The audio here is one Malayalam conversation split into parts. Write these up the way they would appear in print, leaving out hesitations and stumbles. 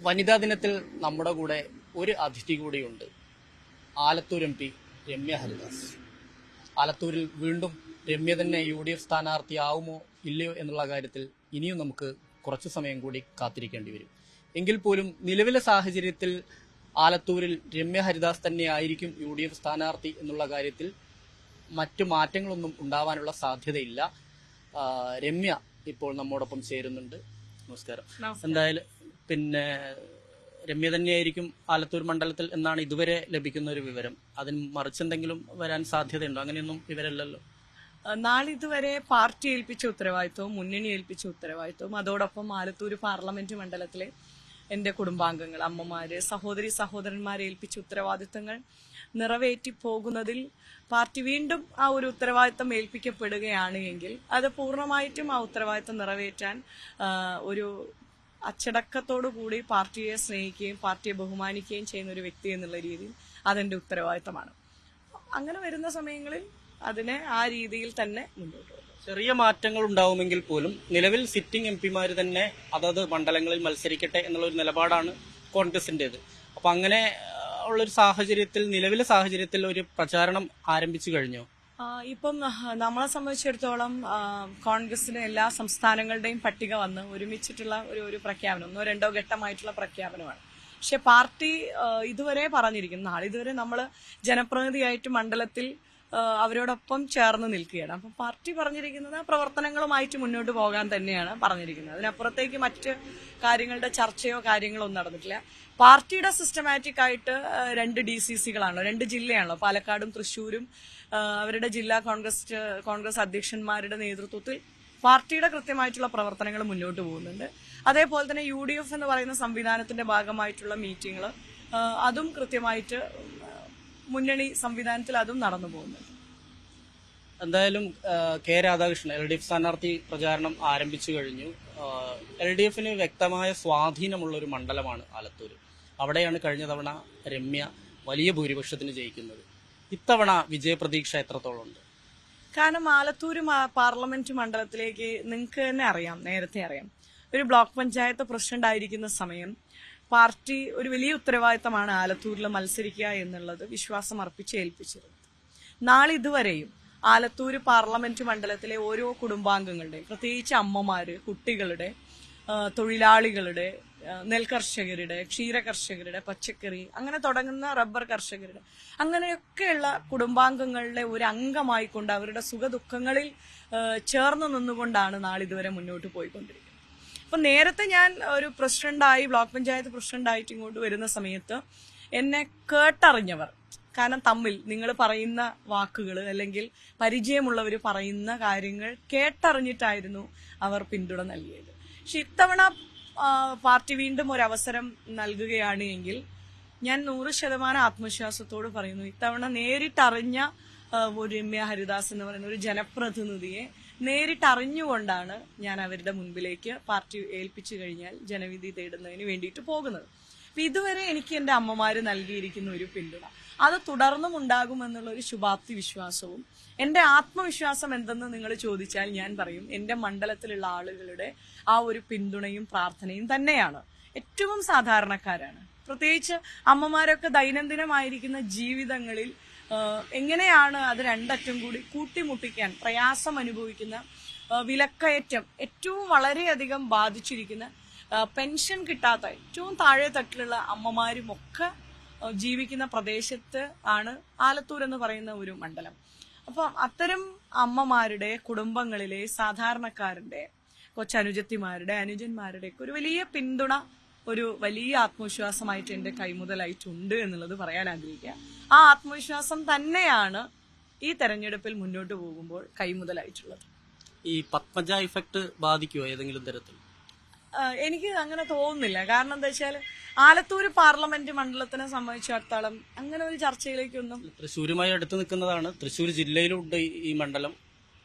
വനിതാ ദിനത്തിൽ നമ്മുടെ കൂടെ ഒരു അതിഥി കൂടിയുണ്ട്. ആലത്തൂർ MP രമ്യ ഹരിദാസ്. ആലത്തൂരിൽ വീണ്ടും രമ്യ തന്നെ UDF സ്ഥാനാർത്ഥിയാവുമോ ഇല്ലയോ എന്നുള്ള കാര്യത്തിൽ ഇനിയും നമുക്ക് കുറച്ചു സമയം കൂടി കാത്തിരിക്കേണ്ടി വരും. എങ്കിൽ പോലും നിലവിലെ സാഹചര്യത്തിൽ ആലത്തൂരിൽ രമ്യ ഹരിദാസ് തന്നെയായിരിക്കും UDF സ്ഥാനാർത്ഥി എന്നുള്ള കാര്യത്തിൽ മറ്റു മാറ്റങ്ങളൊന്നും ഉണ്ടാവാനുള്ള സാധ്യതയില്ല. രമ്യ ഇപ്പോൾ നമ്മോടൊപ്പം ചേരുന്നുണ്ട്. നമസ്കാരം. എന്തായാലും രമ്യ തന്നെയായിരിക്കും ആലത്തൂർ മണ്ഡലത്തിൽ എന്നാണ് ഇതുവരെ ലഭിക്കുന്ന ഒരു വിവരം. അതിന് മറിച്ചെന്തെങ്കിലും വരാൻ സാധ്യതയുണ്ടോ? അങ്ങനെയൊന്നും വിവരമില്ലല്ലോ. നാളിതുവരെ പാർട്ടി ഏൽപ്പിച്ച ഉത്തരവാദിത്വവും മുന്നണി ഏൽപ്പിച്ച ഉത്തരവാദിത്വവും അതോടൊപ്പം ആലത്തൂർ പാർലമെന്റ് മണ്ഡലത്തിലെ എന്റെ കുടുംബാംഗങ്ങൾ, അമ്മമാര്, സഹോദരന്മാരെ ഏൽപ്പിച്ച ഉത്തരവാദിത്തങ്ങൾ നിറവേറ്റി പോകുന്നതിൽ പാർട്ടി വീണ്ടും ആ ഒരു ഉത്തരവാദിത്തം ഏൽപ്പിക്കപ്പെടുകയാണ് എങ്കിൽ അത് പൂർണ്ണമായിട്ടും ആ ഉത്തരവാദിത്തം നിറവേറ്റാൻ ഒരു അച്ചടക്കത്തോടു കൂടി പാർട്ടിയെ സ്നേഹിക്കുകയും പാർട്ടിയെ ബഹുമാനിക്കുകയും ചെയ്യുന്ന ഒരു വ്യക്തി എന്നുള്ള രീതിയിൽ അതെന്റെ ഉത്തരവാദിത്തമാണ്. അങ്ങനെ വരുന്ന സമയങ്ങളിൽ അതിനെ ആ രീതിയിൽ തന്നെ മുന്നോട്ട് പോകും. ചെറിയ മാറ്റങ്ങൾ ഉണ്ടാവുമെങ്കിൽ പോലും നിലവിൽ സിറ്റിംഗ് MP തന്നെ അതത് മണ്ഡലങ്ങളിൽ മത്സരിക്കട്ടെ എന്നുള്ള ഒരു നിലപാടാണ് കോൺഗ്രസിന്റേത്. അപ്പൊ അങ്ങനെ ഉള്ളൊരു സാഹചര്യത്തിൽ, നിലവിലെ സാഹചര്യത്തിൽ ഒരു പ്രചാരണം ആരംഭിച്ചു കഴിഞ്ഞോ? ഇപ്പം നമ്മളെ സംബന്ധിച്ചിടത്തോളം കോൺഗ്രസിന് എല്ലാ സംസ്ഥാനങ്ങളുടെയും പട്ടിക വന്ന് ഒരുമിച്ചിട്ടുള്ള ഒരു പ്രഖ്യാപനം, 1-2 ഘട്ടമായിട്ടുള്ള പ്രഖ്യാപനമാണ്. പക്ഷെ പാർട്ടി ഇതുവരെ പറഞ്ഞിരിക്കുന്നു, നാളിതുവരെ നമ്മൾ ജനപ്രതിനിധിയായിട്ട് മണ്ഡലത്തിൽ അവരോടൊപ്പം ചേർന്ന് നിൽക്കുകയാണ്. അപ്പം പാർട്ടി പറഞ്ഞിരിക്കുന്നത് പ്രവർത്തനങ്ങളുമായിട്ട് മുന്നോട്ട് പോകാൻ തന്നെയാണ് പറഞ്ഞിരിക്കുന്നത്. അതിനപ്പുറത്തേക്ക് മറ്റ് കാര്യങ്ങളുടെ ചർച്ചയോ കാര്യങ്ങളോ ഒന്നും നടന്നിട്ടില്ല. പാർട്ടിയുടെ സിസ്റ്റമാറ്റിക് ആയിട്ട് 2 DCCകളാണല്ലോ, 2 ജില്ലയാണല്ലോ, പാലക്കാടും തൃശ്ശൂരും. അവരുടെ ജില്ലാ കോൺഗ്രസ് അധ്യക്ഷന്മാരുടെ നേതൃത്വത്തിൽ പാർട്ടിയുടെ കൃത്യമായിട്ടുള്ള പ്രവർത്തനങ്ങൾ മുന്നോട്ട് പോകുന്നുണ്ട്. അതേപോലെ തന്നെ UDF എന്ന് പറയുന്ന സംവിധാനത്തിന്റെ ഭാഗമായിട്ടുള്ള മീറ്റിംഗുകൾ അതും കൃത്യമായിട്ട് മുന്നണി സംവിധാനത്തിൽ അതും നടന്നു പോകുന്നുണ്ട്. എന്തായാലും K. രാധാകൃഷ്ണൻ LDF സ്ഥാനാർത്ഥി പ്രചാരണം ആരംഭിച്ചു കഴിഞ്ഞു. LDFന് വ്യക്തമായ സ്വാധീനമുള്ള ഒരു മണ്ഡലമാണ് ആലത്തൂർ. അവിടെയാണ് കഴിഞ്ഞ തവണ രമ്യ വലിയ ഭൂരിപക്ഷത്തിന് ജയിക്കുന്നത്. ഇത്തവണ വിജയപ്രതീക്ഷ എത്രത്തോളം ഉണ്ട്? കാരണം ആലത്തൂർ പാർലമെന്റ് മണ്ഡലത്തിലേക്ക് നിങ്ങൾക്ക് തന്നെ അറിയാം, നേരത്തെ അറിയാം, ഒരു ബ്ലോക്ക് പഞ്ചായത്ത് പ്രസിഡന്റ് ആയിരിക്കുന്ന സമയം പാർട്ടി ഒരു വലിയ ഉത്തരവാദിത്തമാണ് ആലത്തൂരിൽ മത്സരിക്കുക എന്നുള്ളത് വിശ്വാസം അർപ്പിച്ച് ഏൽപ്പിച്ചിരുന്നത്. നാളിതുവരെയും ആലത്തൂർ പാർലമെന്റ് മണ്ഡലത്തിലെ ഓരോ കുടുംബാംഗങ്ങളുടെയും, പ്രത്യേകിച്ച് അമ്മമാര്, കുട്ടികളുടെ, തൊഴിലാളികളുടെ, നെൽകർഷകരുടെ, ക്ഷീരകർഷകരുടെ, പച്ചക്കറി അങ്ങനെ തുടങ്ങുന്ന റബ്ബർ കർഷകരുടെ, അങ്ങനെയൊക്കെയുള്ള കുടുംബാംഗങ്ങളുടെ ഒരു അംഗമായിക്കൊണ്ട് അവരുടെ സുഖദുഃഖങ്ങളിൽ ചേർന്ന് നിന്നുകൊണ്ടാണ് നാളിതുവരെ മുന്നോട്ട് പോയിക്കൊണ്ടിരിക്കുന്നത്. അപ്പൊ നേരത്തെ ഞാൻ ഒരു പ്രസിഡന്റായി, ബ്ലോക്ക് പഞ്ചായത്ത് പ്രസിഡന്റായിട്ട് ഇങ്ങോട്ട് വരുന്ന സമയത്ത് എന്നെ കേട്ടറിഞ്ഞവർ, കാരണം തമ്മിൽ നിങ്ങൾ പറയുന്ന വാക്കുകൾ അല്ലെങ്കിൽ പരിചയമുള്ളവർ പറയുന്ന കാര്യങ്ങൾ കേട്ടറിഞ്ഞിട്ടായിരുന്നു അവർ പിന്തുണ നൽകിയത്. പക്ഷെ ഇത്തവണ പാർട്ടി വീണ്ടും ഒരു അവസരം നൽകുകയാണ് എങ്കിൽ ഞാൻ 100% ആത്മവിശ്വാസത്തോട് പറയുന്നു, ഇത്തവണ നേരിട്ടറിഞ്ഞ ഒരു രമ്യ ഹരിദാസ് എന്ന് പറയുന്ന ഒരു ജനപ്രതിനിധിയെ നേരിട്ടറിഞ്ഞുകൊണ്ടാണ് ഞാൻ അവരുടെ മുൻപിലേക്ക് പാർട്ടി ഏൽപ്പിച്ചു കഴിഞ്ഞാൽ ജനവിധി തേടുന്നതിന് വേണ്ടിയിട്ട് പോകുന്നത്. അപ്പൊ ഇതുവരെ എനിക്ക് എന്റെ അമ്മമാര് നൽകിയിരിക്കുന്ന ഒരു പിന്തുണ അത് തുടർന്നും ഉണ്ടാകുമെന്നുള്ള ഒരു ശുഭാപ്തി വിശ്വാസവും, എന്റെ ആത്മവിശ്വാസം എന്തെന്ന് നിങ്ങൾ ചോദിച്ചാൽ ഞാൻ പറയും എന്റെ മണ്ഡലത്തിലുള്ള ആളുകളുടെ ആ ഒരു പിന്തുണയും പ്രാർത്ഥനയും തന്നെയാണ്. ഏറ്റവും സാധാരണക്കാരാണ്, പ്രത്യേകിച്ച് അമ്മമാരൊക്കെ ദൈനംദിനമായിരിക്കുന്ന ജീവിതങ്ങളിൽ എങ്ങനെയാണ് അത് രണ്ടറ്റം കൂടി കൂട്ടിമുട്ടിക്കാൻ പ്രയാസം അനുഭവിക്കുന്ന, വിലക്കയറ്റം ഏറ്റവും വളരെയധികം ബാധിച്ചിരിക്കുന്ന, പെൻഷൻ കിട്ടാത്ത ഏറ്റവും താഴെ തട്ടിലുള്ള അമ്മമാരും ഒക്കെ ജീവിക്കുന്ന പ്രദേശത്ത് ആണ് ആലത്തൂർ എന്ന് പറയുന്ന ഒരു മണ്ഡലം. അപ്പം അത്തരം അമ്മമാരുടെ കുടുംബങ്ങളിലെ സാധാരണക്കാരുടെ, കൊച്ചനുജത്തിമാരുടെ, അനുജന്മാരുടെ ഒക്കെ ഒരു വലിയ പിന്തുണ, ഒരു വലിയ ആത്മവിശ്വാസമായിട്ട് എന്റെ കൈമുതലായിട്ടുണ്ട് എന്നുള്ളത് പറയാൻ ആഗ്രഹിക്കുക. ആ ആത്മവിശ്വാസം തന്നെയാണ് ഈ തെരഞ്ഞെടുപ്പിൽ മുന്നോട്ട് പോകുമ്പോൾ കൈമുതലായിട്ടുള്ളത്. ഈ പത്മജ ഇഫക്ട് ബാധിക്കുമോ ഏതെങ്കിലും തരത്തിൽ? എനിക്ക് അങ്ങനെ തോന്നുന്നില്ല. കാരണം എന്താ വെച്ചാൽ ആലത്തൂർ പാർലമെന്റ് മണ്ഡലത്തിനെ സംബന്ധിച്ചിടത്തോളം അങ്ങനെ ഒരു ചർച്ചയിലേക്കൊന്നും, തൃശ്ശൂരുമായി അടുത്ത് നിൽക്കുന്നതാണ്, തൃശ്ശൂർ ജില്ലയിലുണ്ട് ഈ മണ്ഡലം.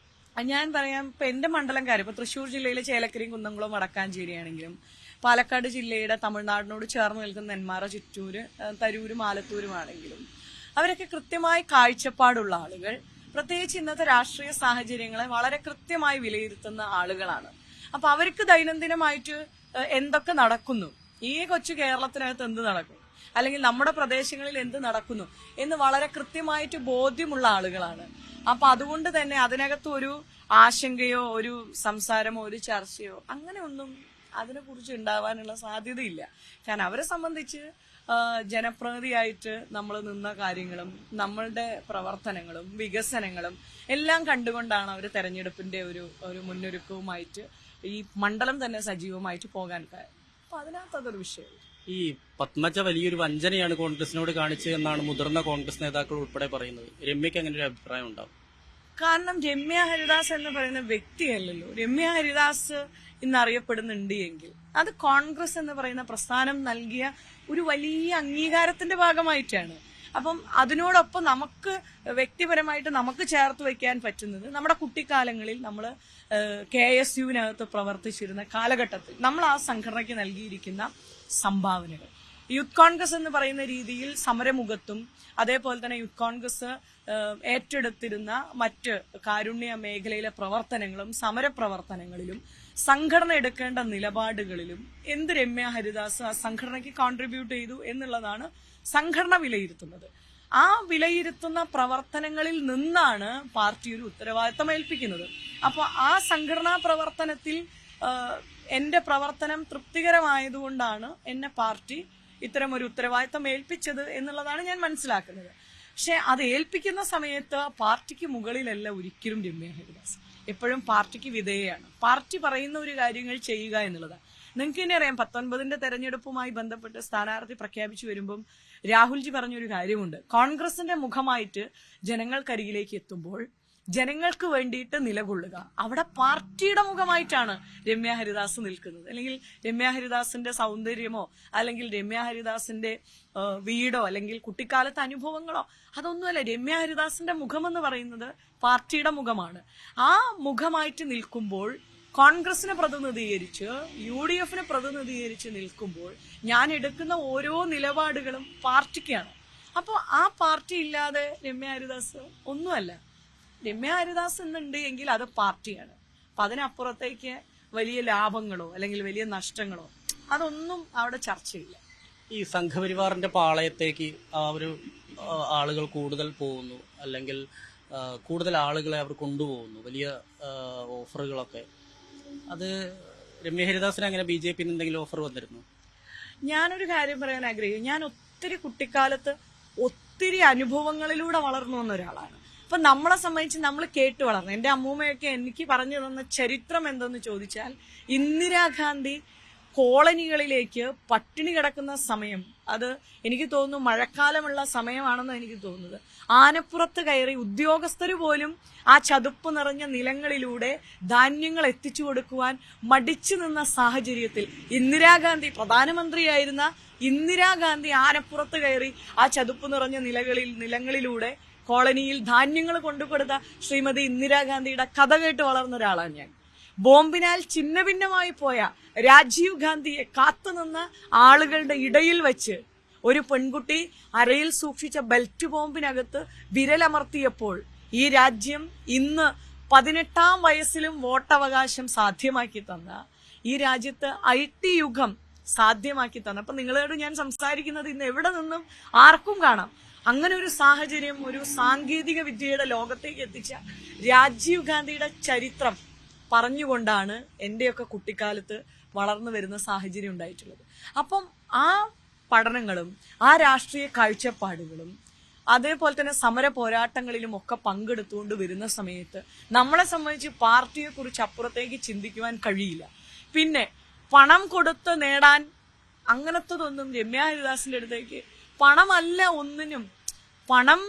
ഞാൻ പറയാം, ഇപ്പൊ എന്റെ മണ്ഡലം കാര്യം, ഇപ്പൊ തൃശ്ശൂർ ജില്ലയിലെ ചേലക്കരയും കുന്നംകുളം വടക്കാഞ്ചേരിയാണെങ്കിലും പാലക്കാട് ജില്ലയുടെ തമിഴ്നാടിനോട് ചേർന്ന് നിൽക്കുന്ന നെന്മാറ, ചിറ്റൂര്, തരൂരും ആലത്തൂരുമാണെങ്കിലും അവരൊക്കെ കൃത്യമായി കാഴ്ചപ്പാടുള്ള ആളുകൾ, പ്രത്യേകിച്ച് ഇന്നത്തെ രാഷ്ട്രീയ സാഹചര്യങ്ങളെ വളരെ കൃത്യമായി വിലയിരുത്തുന്ന ആളുകളാണ്. അപ്പൊ അവർക്ക് ദൈനംദിനമായിട്ട് എന്തൊക്കെ നടക്കുന്നു, ഈ കൊച്ചു കേരളത്തിനകത്ത് എന്ത് നടക്കും, അല്ലെങ്കിൽ നമ്മുടെ പ്രദേശങ്ങളിൽ എന്ത് നടക്കുന്നു എന്ന് വളരെ കൃത്യമായിട്ട് ബോധ്യമുള്ള ആളുകളാണ്. അപ്പൊ അതുകൊണ്ട് തന്നെ അതിനകത്ത് ഒരു ആശങ്കയോ ഒരു സംസാരമോ ഒരു ചർച്ചയോ അങ്ങനെ ഒന്നും അതിനെക്കുറിച്ച് ഉണ്ടാവാനുള്ള സാധ്യതയില്ല. കാരണം അവരെ സംബന്ധിച്ച് ജനപ്രതിനിധിയായിട്ട് നമ്മൾ നിന്ന കാര്യങ്ങളും നമ്മളുടെ പ്രവർത്തനങ്ങളും വികസനങ്ങളും എല്ലാം കണ്ടുകൊണ്ടാണ് അവർ തെരഞ്ഞെടുപ്പിന്റെ ഒരു മുന്നൊരുക്കവുമായിട്ട് ഈ മണ്ഡലം തന്നെ സജീവമായിട്ട് പോകാൻ കാര്യം. അപ്പൊ അതിനകത്ത് അതൊരു വിഷയം. ഈ പത്മജ വലിയൊരു വഞ്ചനയാണ് കോൺഗ്രസിനോട് കാണിച്ചത് എന്നാണ് മുതിർന്ന കോൺഗ്രസ് നേതാക്കൾ ഉൾപ്പെടെ പറയുന്നത്. രമ്യക്ക് അങ്ങനെ ഒരു അഭിപ്രായം ഉണ്ടാവും? കാരണം രമ്യ ഹരിദാസ് എന്ന് പറയുന്ന വ്യക്തിയല്ലല്ലോ. രമ്യ ഹരിദാസ് ഇന്നറിയപ്പെടുന്നുണ്ട് എങ്കിൽ അത് കോൺഗ്രസ് എന്ന് പറയുന്ന പ്രസ്ഥാനം നൽകിയ ഒരു വലിയ അംഗീകാരത്തിന്റെ ഭാഗമായിട്ടാണ്. അപ്പം അതിനോടൊപ്പം നമുക്ക് വ്യക്തിപരമായിട്ട് നമുക്ക് ചേർത്ത് വെക്കാൻ പറ്റുന്നത് നമ്മുടെ കുട്ടിക്കാലങ്ങളിൽ നമ്മൾ KSUവിനകത്ത് പ്രവർത്തിച്ചിരുന്ന കാലഘട്ടത്തിൽ നമ്മൾ ആ സംഘടനയ്ക്ക് നൽകിയിരിക്കുന്ന സംഭാവനകൾ. യൂത്ത് കോൺഗ്രസ് എന്ന് പറയുന്ന രീതിയിൽ സമരമുഖത്തും അതേപോലെ തന്നെ യൂത്ത് കോൺഗ്രസ് ഏറ്റെടുത്തിരുന്ന മറ്റ് കാരുണ്യ മേഖലയിലെ പ്രവർത്തനങ്ങളും സമരപ്രവർത്തനങ്ങളിലും സംഘടന എടുക്കേണ്ട നിലപാടുകളിലും എന്ത് രമ്യ ഹരിദാസ് ആ സംഘടനയ്ക്ക് കോൺട്രിബ്യൂട്ട് ചെയ്തു എന്നുള്ളതാണ് സംഘടന വിലയിരുത്തുന്നത്. ആ വിലയിരുത്തുന്ന പ്രവർത്തനങ്ങളിൽ നിന്നാണ് പാർട്ടി ഒരു ഉത്തരവാദിത്തം ഏൽപ്പിക്കുന്നത്. അപ്പോൾ ആ സംഘടനാ പ്രവർത്തനത്തിൽ എന്റെ പ്രവർത്തനം തൃപ്തികരമായതുകൊണ്ടാണ് എന്നെ പാർട്ടി ഇത്തരം ഒരു ഉത്തരവാദിത്തം ഏൽപ്പിച്ചത് എന്നുള്ളതാണ് ഞാൻ മനസ്സിലാക്കുന്നത്. പക്ഷെ അത് ഏൽപ്പിക്കുന്ന സമയത്ത് പാർട്ടിക്ക് മുകളിലല്ല ഒരിക്കലും രമ്യ ഹരിദാസ്. എപ്പോഴും പാർട്ടിക്ക് വിധേയയാണ്. പാർട്ടി പറയുന്ന ഒരു കാര്യങ്ങൾ ചെയ്യുക എന്നുള്ളതാണ്. നിങ്ങൾക്ക് തന്നെ അറിയാം, 19 തെരഞ്ഞെടുപ്പുമായി ബന്ധപ്പെട്ട് സ്ഥാനാർത്ഥി പ്രഖ്യാപിച്ചു വരുമ്പം രാഹുൽജി പറഞ്ഞൊരു കാര്യമുണ്ട്. കോൺഗ്രസിന്റെ മുഖമായിട്ട് ജനങ്ങൾക്കരികിലേക്ക് എത്തുമ്പോൾ ജനങ്ങൾക്ക് വേണ്ടിയിട്ട് നിലകൊള്ളുക. അവിടെ പാർട്ടിയുടെ മുഖമായിട്ടാണ് രമ്യ ഹരിദാസ് നിൽക്കുന്നത്. അല്ലെങ്കിൽ രമ്യ ഹരിദാസിന്റെ സൗന്ദര്യമോ അല്ലെങ്കിൽ രമ്യ ഹരിദാസിന്റെ വീടോ അല്ലെങ്കിൽ കുട്ടിക്കാലത്തെ അനുഭവങ്ങളോ അതൊന്നുമല്ല. രമ്യ ഹരിദാസിന്റെ മുഖമെന്ന് പറയുന്നത് പാർട്ടിയുടെ മുഖമാണ്. ആ മുഖമായിട്ട് നിൽക്കുമ്പോൾ കോൺഗ്രസിനെ പ്രതിനിധീകരിച്ച് UDFനെ പ്രതിനിധീകരിച്ച് നിൽക്കുമ്പോൾ ഞാൻ എടുക്കുന്ന ഓരോ നിലപാടുകളും പാർട്ടിക്കാണ്. അപ്പോൾ ആ പാർട്ടി ഇല്ലാതെ രമ്യ ഹരിദാസ് ഒന്നുമല്ല. രമ്യ ഹരിദാസ് എന്നുണ്ട് എങ്കിൽ അത് പാർട്ടിയാണ്. അപ്പൊ അതിനപ്പുറത്തേക്ക് വലിയ ലാഭങ്ങളോ അല്ലെങ്കിൽ വലിയ നഷ്ടങ്ങളോ അതൊന്നും അവിടെ ചർച്ചയില്ല. ഈ സംഘപരിവാറിന്റെ പാളയത്തേക്ക് ആളുകൾ കൂടുതൽ പോകുന്നു, അല്ലെങ്കിൽ കൂടുതൽ ആളുകളെ അവർ കൊണ്ടുപോകുന്നു, വലിയ ഓഫറുകളൊക്കെ. അത് രമ്യ ഹരിദാസിന് അങ്ങനെ BJPന്ന് എന്തെങ്കിലും ഓഫർ വന്നിരുന്നു? ഞാനൊരു കാര്യം പറയാൻ ആഗ്രഹിക്കുന്നു. ഞാൻ ഒത്തിരി കുട്ടിക്കാലത്ത് ഒത്തിരി അനുഭവങ്ങളിലൂടെ വളർന്നു വന്ന ഒരാളാണ്. അപ്പൊ നമ്മളെ സംബന്ധിച്ച് നമ്മൾ കേട്ട് വളർന്നു. എന്റെ അമ്മൂമ്മയൊക്കെ എനിക്ക് പറഞ്ഞു തന്ന ചരിത്രം എന്തെന്ന് ചോദിച്ചാൽ, ഇന്ദിരാഗാന്ധി കോളനികളിലേക്ക് പട്ടിണി കിടക്കുന്ന സമയം, അത് എനിക്ക് തോന്നുന്നു മഴക്കാലമുള്ള സമയമാണെന്ന് എനിക്ക് തോന്നുന്നത്, ആനപ്പുറത്ത് കയറി ഉദ്യോഗസ്ഥര് പോലും ആ ചതുപ്പ് നിറഞ്ഞ നിലങ്ങളിലൂടെ ധാന്യങ്ങൾ എത്തിച്ചു കൊടുക്കുവാൻ മടിച്ചു നിന്ന സാഹചര്യത്തിൽ ഇന്ദിരാഗാന്ധി, പ്രധാനമന്ത്രിയായിരുന്ന ഇന്ദിരാഗാന്ധി ആനപ്പുറത്ത് കയറി ആ ചതുപ്പ് നിറഞ്ഞ നിലങ്ങളിലൂടെ കോളനിയിൽ ധാന്യങ്ങൾ കൊണ്ടുകൊടുത്ത ശ്രീമതി ഇന്ദിരാഗാന്ധിയുടെ കഥ കേട്ട് വളർന്ന ഒരാളാണ് ഞാൻ. ബോംബിനാൽ ഛിന്നഭിന്നമായി പോയ രാജീവ് ഗാന്ധിയെ കാത്തുനിന്ന ആളുകളുടെ ഇടയിൽ വെച്ച് ഒരു പെൺകുട്ടി അരയിൽ സൂക്ഷിച്ച ബെൽറ്റ് ബോംബിനകത്ത് വിരലമർത്തിയപ്പോൾ ഈ രാജ്യം ഇന്ന് 18-ാം വയസ്സിലും വോട്ടവകാശം സാധ്യമാക്കി തന്ന, ഈ രാജ്യത്ത് IT യുഗം സാധ്യമാക്കി തന്ന, അപ്പൊ നിങ്ങളോട് ഞാൻ സംസാരിക്കുന്നത് ഇന്ന് എവിടെ നിന്നും ആർക്കും കാണാം. അങ്ങനെ ഒരു സാഹചര്യം ഒരു സാങ്കേതിക വിദ്യയുടെ ലോകത്തേക്ക് എത്തിച്ച രാജീവ് ഗാന്ധിയുടെ ചരിത്രം പറഞ്ഞുകൊണ്ടാണ് എന്റെയൊക്കെ കുട്ടിക്കാലത്ത് വളർന്നു വരുന്ന സാഹചര്യം ഉണ്ടായിട്ടുള്ളത്. അപ്പം ആ പഠനങ്ങളും ആ രാഷ്ട്രീയ കാഴ്ചപ്പാടുകളും അതേപോലെ തന്നെ സമര പോരാട്ടങ്ങളിലും ഒക്കെ പങ്കെടുത്തുകൊണ്ട് വരുന്ന സമയത്ത് നമ്മളെ സംബന്ധിച്ച് പാർട്ടിയെ കുറിച്ച് അപ്പുറത്തേക്ക് ചിന്തിക്കുവാൻ കഴിയില്ല. പിന്നെ പണം കൊടുത്ത് നേടാൻ അങ്ങനത്തതൊന്നും രമ്യ ഹരിദാസിന്റെ അടുത്തേക്ക് പണമല്ല ഒന്നിനും. പണം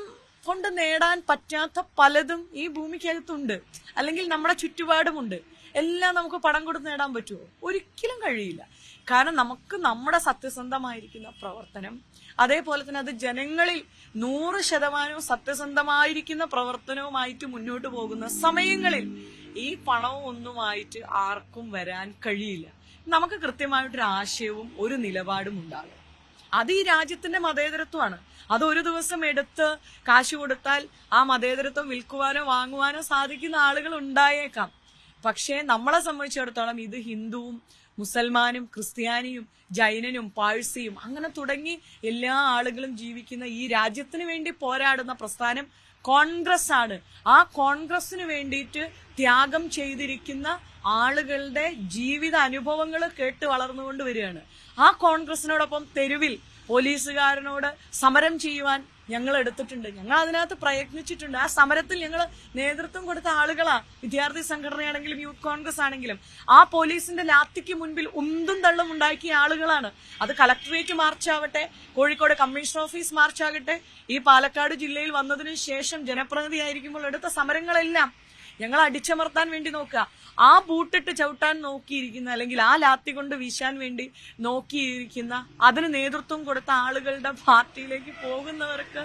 കൊണ്ട് നേടാൻ പറ്റാത്ത പലതും ഈ ഭൂമിക്കകത്തുണ്ട്, അല്ലെങ്കിൽ നമ്മുടെ ചുറ്റുപാടുമുണ്ട്. എല്ലാം നമുക്ക് പണം കൊടുത്ത് നേടാൻ പറ്റുമോ? ഒരിക്കലും കഴിയില്ല. കാരണം നമുക്ക് നമ്മുടെ സത്യസന്ധമായിരിക്കുന്ന പ്രവർത്തനം, അതേപോലെ തന്നെ അത് ജനങ്ങളിൽ 100% സത്യസന്ധമായിരിക്കുന്ന പ്രവർത്തനവുമായിട്ട് മുന്നോട്ട് പോകുന്ന സമയങ്ങളിൽ ഈ പണവും ഒന്നുമായിട്ട് ആർക്കും വരാൻ കഴിയില്ല. നമുക്ക് കൃത്യമായിട്ടൊരു ആശയവും ഒരു നിലപാടും ഉണ്ടാകും. അത് ഈ രാജ്യത്തിന്റെ മതേതരത്വമാണ്. അത് ഒരു ദിവസം എടുത്ത് കാശ് കൊടുത്താൽ ആ മതേതരത്വം വിൽക്കുവാനോ വാങ്ങുവാനോ സാധിക്കുന്ന ആളുകൾ ഉണ്ടായേക്കാം. പക്ഷേ നമ്മളെ സംബന്ധിച്ചിടത്തോളം ഇത് ഹിന്ദുവും മുസൽമാനും ക്രിസ്ത്യാനിയും ജൈനനും പാഴ്സിയും അങ്ങനെ തുടങ്ങി എല്ലാ ആളുകളും ജീവിക്കുന്ന ഈ രാജ്യത്തിന് വേണ്ടി പോരാടുന്ന പ്രസ്ഥാനം കോൺഗ്രസ് ആണ്. ആ കോൺഗ്രസിന് വേണ്ടിയിട്ട് ത്യാഗം ചെയ്തിരിക്കുന്ന ആളുകളുടെ ജീവിത അനുഭവങ്ങൾ കേട്ട് വളർന്നുകൊണ്ട് വരികയാണ്. ആ കോൺഗ്രസിനോടൊപ്പം തെരുവിൽ പോലീസുകാരനോട് സമരം ചെയ്യുവാൻ ഞങ്ങൾ എടുത്തിട്ടുണ്ട്. ഞങ്ങൾ അതിനകത്ത് പ്രയത്നിച്ചിട്ടുണ്ട്. ആ സമരത്തിൽ ഞങ്ങൾ നേതൃത്വം കൊടുത്ത ആളുകളാ. വിദ്യാർത്ഥി സംഘടനയാണെങ്കിലും യൂത്ത് കോൺഗ്രസ് ആണെങ്കിലും ആ പോലീസിന്റെ ലാത്തിക്ക് മുൻപിൽ ഉന്തും തള്ളും ഉണ്ടാക്കിയ ആളുകളാണ്. അത് കളക്ടറേറ്റ് മാർച്ച് ആവട്ടെ, കോഴിക്കോട് കമ്മീഷൻ ഓഫീസ് മാർച്ച് ആകട്ടെ, ഈ പാലക്കാട് ജില്ലയിൽ വന്നതിന് ശേഷം ജനപ്രതിനിധിയായിരിക്കുമ്പോൾ എടുത്ത സമരങ്ങളെല്ലാം ഞങ്ങൾ അടിച്ചമർത്താൻ വേണ്ടി നോക്കുക. ആ ബൂട്ടിട്ട് ചവിട്ടാൻ നോക്കിയിരിക്കുന്ന, അല്ലെങ്കിൽ ആ ലാത്തി കൊണ്ട് വീശാൻ വേണ്ടി നോക്കിയിരിക്കുന്ന, അതിന് നേതൃത്വം കൊടുത്ത ആളുകളുടെ പാർട്ടിയിലേക്ക് പോകുന്നവർക്ക്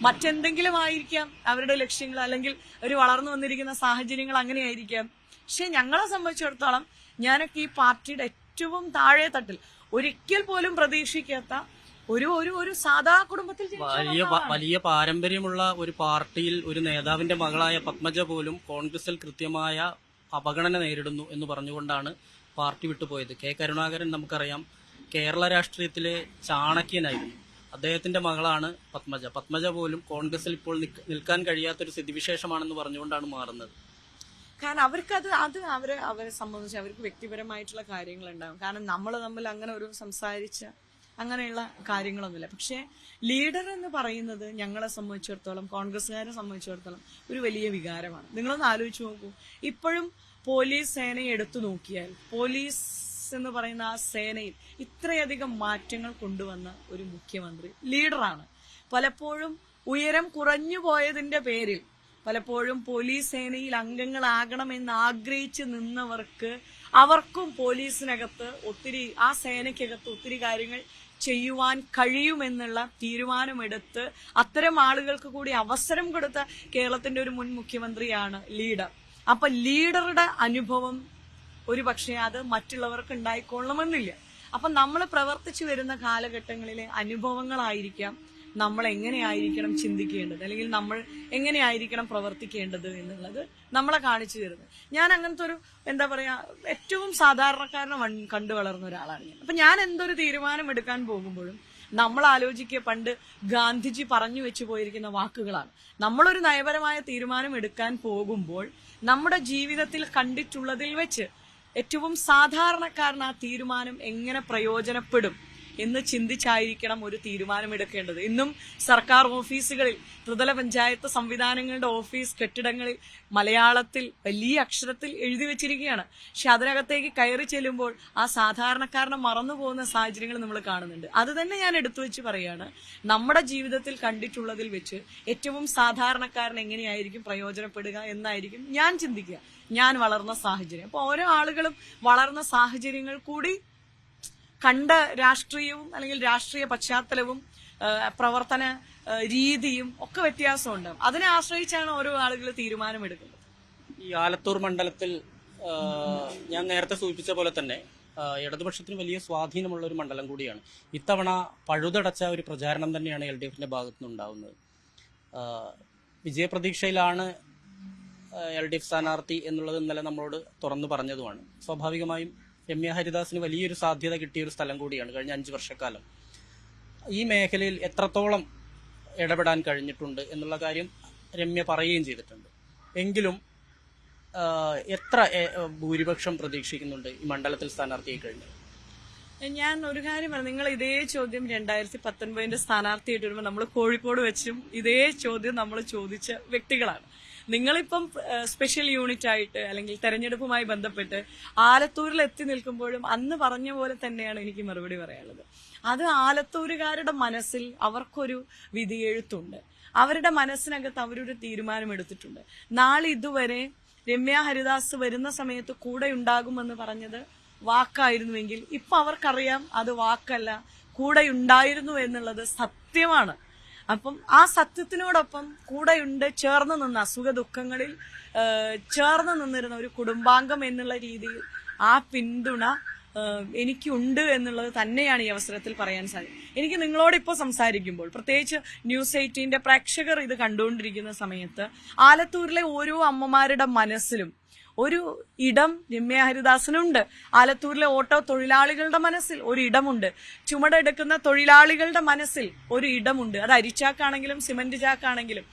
മറ്റെന്തെങ്കിലും ആയിരിക്കാം അവരുടെ ലക്ഷ്യങ്ങൾ, അല്ലെങ്കിൽ ഒരു വളർന്നു വന്നിരിക്കുന്ന സാഹചര്യങ്ങൾ അങ്ങനെയായിരിക്കാം. പക്ഷെ ഞങ്ങളെ സംബന്ധിച്ചിടത്തോളം ഞാനൊക്കെ ഈ പാർട്ടിയുടെ ഏറ്റവും താഴെ തട്ടിൽ, ഒരിക്കൽ പോലും പ്രതീക്ഷിക്കാത്ത ഒരു സാധാ കുടുംബത്തിൽ വലിയ പാരമ്പര്യമുള്ള ഒരു പാർട്ടിയിൽ ഒരു നേതാവിന്റെ മകളായ പത്മജ പോലും കോൺഗ്രസിൽ കൃത്യമായ അവഗണന നേരിടുന്നു എന്ന് പറഞ്ഞുകൊണ്ടാണ് പാർട്ടി വിട്ടുപോയത്. കെ കരുണാകരൻ നമുക്കറിയാം കേരള രാഷ്ട്രീയത്തിലെ ചാണക്യനായിരുന്നു. അദ്ദേഹത്തിന്റെ മകളാണ് പത്മജ. പത്മജ പോലും കോൺഗ്രസിൽ ഇപ്പോൾ നിൽക്കാൻ കഴിയാത്തൊരു സ്ഥിതിവിശേഷമാണെന്ന് പറഞ്ഞുകൊണ്ടാണ് മാറുന്നത്. കാരണം അവർക്ക് അവരെ സംബന്ധിച്ച് അവർക്ക് വ്യക്തിപരമായിട്ടുള്ള കാര്യങ്ങളുണ്ടാകും. കാരണം നമ്മൾ തമ്മിൽ അങ്ങനെ ഒരു സംസാരിച്ച അങ്ങനെയുള്ള കാര്യങ്ങളൊന്നുമില്ല. പക്ഷെ ലീഡർ എന്ന് പറയുന്നത് ഞങ്ങളെ സംബന്ധിച്ചിടത്തോളം, കോൺഗ്രസ്സുകാരെ സംബന്ധിച്ചിടത്തോളം ഒരു വലിയ വികാരമാണ്. നിങ്ങളൊന്ന് ആലോചിച്ച് നോക്കൂ. ഇപ്പോഴും പോലീസ് സേനയെ എടുത്തു നോക്കിയാൽ, പോലീസ് എന്ന് പറയുന്ന ആ സേനയിൽ ഇത്രയധികം മാറ്റങ്ങൾ കൊണ്ടുവന്ന ഒരു മുഖ്യമന്ത്രി ലീഡറാണ്. പലപ്പോഴും ഉയരം കുറഞ്ഞു പോയതിന്റെ പേരിൽ പലപ്പോഴും പോലീസ് സേനയിൽ അംഗങ്ങളാകണമെന്ന് ആഗ്രഹിച്ച് നിന്നവർക്ക്, അവർക്കും പോലീസിനകത്ത് ഒത്തിരി, ആ സേനയ്ക്കകത്ത് ഒത്തിരി കാര്യങ്ങൾ ചെയ്യുവാൻ കഴിയുമെന്നുള്ള തീരുമാനമെടുത്ത് അത്തരം ആളുകൾക്ക് കൂടി അവസരം കൊടുത്ത കേരളത്തിന്റെ ഒരു മുൻ മുഖ്യമന്ത്രിയാണ് ലീഡർ. അപ്പൊ ലീഡറുടെ അനുഭവം ഒരു പക്ഷേ അത് മറ്റുള്ളവർക്ക് ഉണ്ടായിക്കൊള്ളണമെന്നില്ല. അപ്പൊ നമ്മൾ പ്രവർത്തിച്ചു വരുന്ന കാലഘട്ടങ്ങളിലെ അനുഭവങ്ങളായിരിക്കാം നമ്മൾ എങ്ങനെയായിരിക്കണം ചിന്തിക്കേണ്ടത്, അല്ലെങ്കിൽ നമ്മൾ എങ്ങനെയായിരിക്കണം പ്രവർത്തിക്കേണ്ടത് എന്നുള്ളത് നമ്മളെ കാണിച്ചു തരുന്നത്. ഞാൻ അങ്ങനത്തെ ഒരു എന്താ പറയാ ഏറ്റവും സാധാരണക്കാരനെ കണ്ടു വളർന്ന ഒരാളാണ് ഞാൻ. അപ്പൊ ഞാൻ എന്തൊരു തീരുമാനം എടുക്കാൻ പോകുമ്പോഴും നമ്മൾ ആലോചിക്കുക, പണ്ട് ഗാന്ധിജി പറഞ്ഞു വെച്ചു പോയിരിക്കുന്ന വാക്കുകളാണ്. നമ്മളൊരു നയപരമായ തീരുമാനം എടുക്കാൻ പോകുമ്പോൾ നമ്മുടെ ജീവിതത്തിൽ കണ്ടിട്ടുള്ളതിൽ വെച്ച് ഏറ്റവും സാധാരണക്കാരന് ആ തീരുമാനം എങ്ങനെ പ്രയോജനപ്പെടും എന്ന് ചിന്തിച്ചായിരിക്കണം ഒരു തീരുമാനമെടുക്കേണ്ടത്. ഇന്നും സർക്കാർ ഓഫീസുകളിൽ, ത്രിതല പഞ്ചായത്ത് സംവിധാനങ്ങളുടെ ഓഫീസ് കെട്ടിടങ്ങളിൽ മലയാളത്തിൽ വലിയ അക്ഷരത്തിൽ എഴുതി വെച്ചിരിക്കുകയാണ്. പക്ഷെ അതിനകത്തേക്ക് കയറി ചെല്ലുമ്പോൾ ആ സാധാരണക്കാരനെ മറന്നു പോകുന്ന സാഹചര്യങ്ങൾ നമ്മൾ കാണുന്നുണ്ട്. അത് തന്നെ ഞാൻ എടുത്തു വെച്ച് പറയാണ്, നമ്മുടെ ജീവിതത്തിൽ കണ്ടിട്ടുള്ളതിൽ വെച്ച് ഏറ്റവും സാധാരണക്കാരൻ എങ്ങനെയായിരിക്കും പ്രയോജനപ്പെടുക എന്നായിരിക്കും ഞാൻ ചിന്തിക്കുക, ഞാൻ വളർന്ന സാഹചര്യം. അപ്പൊ ഓരോ ആളുകളും വളർന്ന സാഹചര്യങ്ങൾ കൂടി കണ്ട രാഷ്ട്രീയവും അല്ലെങ്കിൽ രാഷ്ട്രീയ പശ്ചാത്തലവും പ്രവർത്തന രീതിയും ഒക്കെ വ്യത്യാസമുണ്ട്. അതിനെ ആശ്രയിച്ചാണ് ഓരോ ആളുകൾ തീരുമാനമെടുക്കുന്നത്. ഈ ആലത്തൂർ മണ്ഡലത്തിൽ ഞാൻ നേരത്തെ സൂചിപ്പിച്ച പോലെ തന്നെ ഇടതുപക്ഷത്തിന് വലിയ സ്വാധീനമുള്ള ഒരു മണ്ഡലം കൂടിയാണ്. ഇത്തവണ പഴുതടച്ച ഒരു പ്രചാരണം തന്നെയാണ് LDFന്റെ ഭാഗത്തു നിന്നുണ്ടാവുന്നത്. വിജയപ്രതീക്ഷയിലാണ് LDF സ്ഥാനാർത്ഥി എന്നുള്ളത് ഇന്നലെ നമ്മളോട് തുറന്നു പറഞ്ഞതുമാണ്. സ്വാഭാവികമായും രമ്യ ഹരിദാസിന് വലിയൊരു സാധ്യത കിട്ടിയൊരു സ്ഥലം കൂടിയാണ് കഴിഞ്ഞ 5 വർഷക്കാലം. ഈ മേഖലയിൽ എത്രത്തോളം ഇടപെടാൻ കഴിഞ്ഞിട്ടുണ്ട് എന്നുള്ള കാര്യം രമ്യ പറയുകയും ചെയ്തിട്ടുണ്ട്. എങ്കിലും എത്ര ഭൂരിപക്ഷം പ്രതീക്ഷിക്കുന്നുണ്ട് ഈ മണ്ഡലത്തിൽ സ്ഥാനാർത്ഥിയായി കഴിഞ്ഞു? ഞാൻ ഒരു കാര്യം പറഞ്ഞു, നിങ്ങൾ ഇതേ ചോദ്യം 2019 സ്ഥാനാർത്ഥിയായിട്ട് വരുമ്പോൾ നമ്മൾ കോഴിക്കോട് വെച്ചും ഇതേ ചോദ്യം നമ്മൾ ചോദിച്ച വ്യക്തികളാണ്. നിങ്ങളിപ്പം സ്പെഷ്യൽ യൂണിറ്റ് ആയിട്ട് അല്ലെങ്കിൽ തെരഞ്ഞെടുപ്പുമായി ബന്ധപ്പെട്ട് ആലത്തൂരിൽ എത്തി നിൽക്കുമ്പോഴും അന്ന് പറഞ്ഞ പോലെ തന്നെയാണ് എനിക്ക് മറുപടി പറയാനുള്ളത്. അത് ആലത്തൂരുകാരുടെ മനസ്സിൽ അവർക്കൊരു വിധിയെഴുത്തുണ്ട്. അവരുടെ മനസ്സിനകത്ത് അവരൊരു തീരുമാനം എടുത്തിട്ടുണ്ട്. നാളെ ഇതുവരെ രമ്യ ഹരിദാസ് വരുന്ന സമയത്ത് കൂടെ ഉണ്ടാകുമെന്ന് പറഞ്ഞത് വാക്കായിരുന്നുവെങ്കിൽ ഇപ്പൊ അവർക്കറിയാം അത് വാക്കല്ല, കൂടെ ഉണ്ടായിരുന്നു എന്നുള്ളത് സത്യമാണ്. അപ്പം ആ സത്യത്തിനോടൊപ്പം കൂടെയുണ്ട്, ചേർന്ന് നിന്ന് അസുഖ ദുഃഖങ്ങളിൽ ചേർന്ന് നിന്നിരുന്ന ഒരു കുടുംബാംഗം എന്നുള്ള രീതിയിൽ ആ പിന്തുണ എനിക്കുണ്ട് എന്നുള്ളത് തന്നെയാണ് ഈ അവസരത്തിൽ പറയാൻ സാധിക്കും. എനിക്ക് നിങ്ങളോട് ഇപ്പോൾ സംസാരിക്കുമ്പോൾ, പ്രത്യേകിച്ച് ന്യൂസ് 18 പ്രേക്ഷകർ ഇത് കണ്ടുകൊണ്ടിരിക്കുന്ന സമയത്ത്, ആലത്തൂരിലെ ഓരോ അമ്മമാരുടെ മനസ്സിലും ഒരു ഇടം രമ്യ ഹരിദാസിനുണ്ട്. ആലത്തൂരിലെ ഓട്ടോ തൊഴിലാളികളുടെ മനസ്സിൽ ഒരു ഇടമുണ്ട്. ചുമടെടുക്കുന്ന തൊഴിലാളികളുടെ മനസ്സിൽ ഒരു ഇടമുണ്ട്. അത് അരിച്ചാക്കാണെങ്കിലും സിമന്റ് ചാക്കാണെങ്കിലും,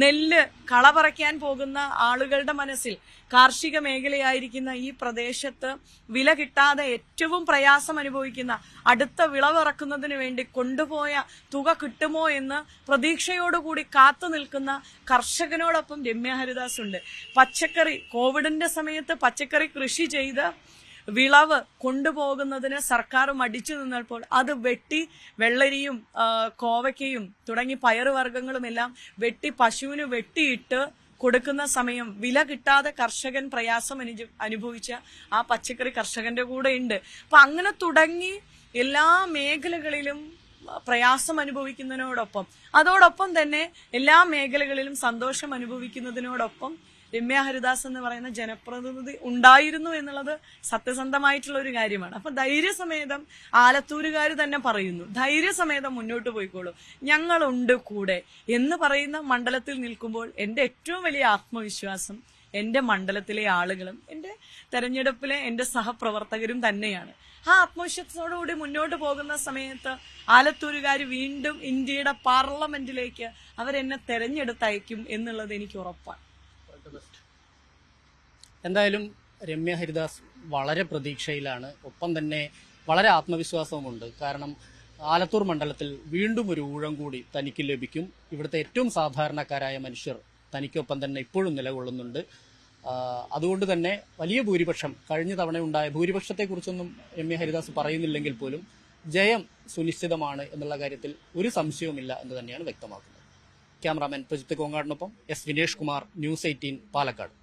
നെല്ല് കള പറിക്കാൻ പോകുന്ന ആളുകളുടെ മനസ്സിൽ, കാർഷിക മേഖലയായിരിക്കുന്ന ഈ പ്രദേശത്ത് വില കിട്ടാതെ ഏറ്റവും പ്രയാസം അനുഭവിക്കുന്ന, അടുത്ത വിളവിറക്കുന്നതിന് വേണ്ടി കൊണ്ടുപോയ തുക കിട്ടുമോ എന്ന് പ്രതീക്ഷയോടുകൂടി കാത്തു നിൽക്കുന്ന കർഷകനോടൊപ്പം രമ്യ ഹരിദാസ് ഉണ്ട്. പച്ചക്കറി, കോവിഡിന്റെ സമയത്ത് പച്ചക്കറി കൃഷി ചെയ്ത് വിളവ് കൊണ്ടുപോകുന്നതിന് സർക്കാർ മടിച്ചു നിന്നപ്പോൾ അത് വെട്ടി വെള്ളരിയും കോവയ്ക്കയും തുടങ്ങി പയറുവർഗ്ഗങ്ങളും എല്ലാം വെട്ടി പശുവിന് വെട്ടിയിട്ട് കൊടുക്കുന്ന സമയം വില കിട്ടാതെ കർഷകൻ പ്രയാസം അനുഭവിച്ച ആ പച്ചക്കറി കർഷകന്റെ കൂടെ ഉണ്ട്. അപ്പൊ അങ്ങനെ തുടങ്ങി എല്ലാ മേഖലകളിലും പ്രയാസം അനുഭവിക്കുന്നതിനോടൊപ്പം, അതോടൊപ്പം തന്നെ എല്ലാ മേഖലകളിലും സന്തോഷം അനുഭവിക്കുന്നതിനോടൊപ്പം രമ്യ ഹരിദാസ് എന്ന് പറയുന്ന ജനപ്രതിനിധി ഉണ്ടായിരുന്നു എന്നുള്ളത് സത്യസന്ധമായിട്ടുള്ള ഒരു കാര്യമാണ്. അപ്പൊ ധൈര്യസമേതം ആലത്തൂരുകാർ തന്നെ പറയുന്നു, ധൈര്യസമേതം മുന്നോട്ട് പോയിക്കോളൂ, ഞങ്ങളുണ്ട് കൂടെ എന്ന് പറയുന്ന മണ്ഡലത്തിൽ നിൽക്കുമ്പോൾ എന്റെ ഏറ്റവും വലിയ ആത്മവിശ്വാസം എന്റെ മണ്ഡലത്തിലെ ആളുകളും എന്റെ തെരഞ്ഞെടുപ്പിലെ എന്റെ സഹപ്രവർത്തകരും തന്നെയാണ്. ആ ആത്മവിശ്വാസത്തോടുകൂടി മുന്നോട്ട് പോകുന്ന സമയത്ത് ആലത്തൂരുകാർ വീണ്ടും ഇന്ത്യയുടെ പാർലമെന്റിലേക്ക് അവരെന്നെ തെരഞ്ഞെടുത്തയക്കും എന്നുള്ളത് എനിക്ക് ഉറപ്പാണ്. എന്തായാലും രമ്യ ഹരിദാസ് വളരെ പ്രതീക്ഷയിലാണ്, ഒപ്പം തന്നെ വളരെ ആത്മവിശ്വാസവുമുണ്ട്. കാരണം ആലത്തൂർ മണ്ഡലത്തിൽ വീണ്ടും ഒരു ഊഴം കൂടി തനിക്ക് ലഭിക്കും. ഇവിടുത്തെ ഏറ്റവും സാധാരണക്കാരായ മനുഷ്യർ തനിക്കൊപ്പം തന്നെ ഇപ്പോഴും നിലകൊള്ളുന്നുണ്ട്. അതുകൊണ്ട് തന്നെ വലിയ ഭൂരിപക്ഷം, കഴിഞ്ഞ തവണ ഉണ്ടായ ഭൂരിപക്ഷത്തെക്കുറിച്ചൊന്നും രമ്യ ഹരിദാസ് പറയുന്നില്ലെങ്കിൽ പോലും ജയം സുനിശ്ചിതമാണ് എന്നുള്ള കാര്യത്തിൽ ഒരു സംശയവുമില്ല എന്ന് തന്നെയാണ് വ്യക്തമാക്കുന്നത്. ക്യാമറാമാൻ പ്രജിത്ത് കോങ്ങാടിനൊപ്പം എസ് വിനേഷ് കുമാർ, ന്യൂസ് 18 പാലക്കാട്.